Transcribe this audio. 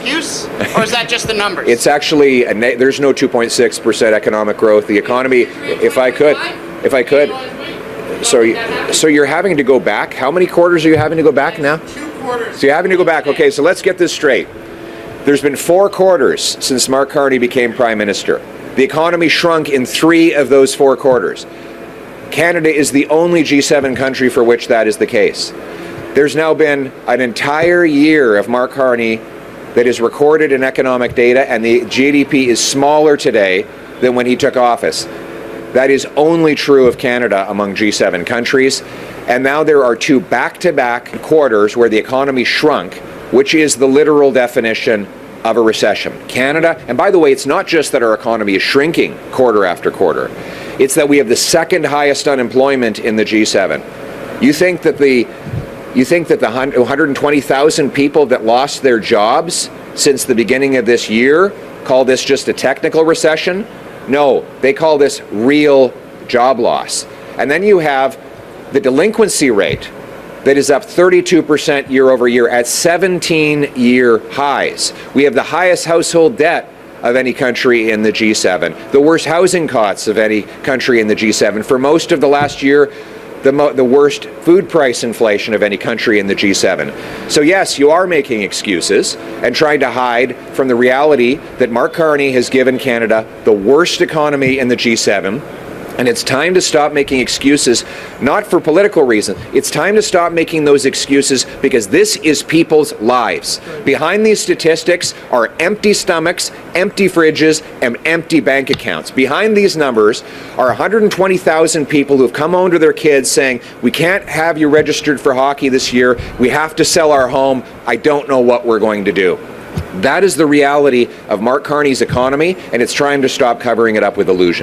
excuse, or is that just the numbers? It's actually, there's no 2.6% economic growth. The economy, if I could, so you're having to go back. How many quarters are you having to go back now? 2 quarters. So you're having to go back. Okay, so let's get this straight. There's been 4 quarters since Mark Carney became Prime Minister. The economy shrunk in 3 of those 4 quarters. Canada is the only G7 country for which that is the case. There's now been an entire year of Mark Carney that is recorded in economic data, and the GDP is smaller today than when he took office. That is only true of Canada among G7 countries. And now there are 2 back-to-back quarters where the economy shrunk, which is the literal definition of a recession. Canada, and by the way, it's not just that our economy is shrinking quarter after quarter. It's that we have the 2nd highest unemployment in the G7. You think that the 120,000 people that lost their jobs since the beginning of this year call this just a technical recession? No, they call this real job loss. And then you have the delinquency rate that is up 32% year over year at 17-year highs. We have the highest household debt of any country in the G7, the worst housing costs of any country in the G7. For most of the last year, the worst food price inflation of any country in the G7. So yes, you are making excuses and trying to hide from the reality that Mark Carney has given Canada the worst economy in the G7. And it's time to stop making excuses, not for political reasons. It's time to stop making those excuses because this is people's lives. Behind these statistics are empty stomachs, empty fridges, and empty bank accounts. Behind these numbers are 120,000 people who've come home to their kids saying, we can't have you registered for hockey this year. We have to sell our home. I don't know what we're going to do. That is the reality of Mark Carney's economy, and it's time to stop covering it up with illusion.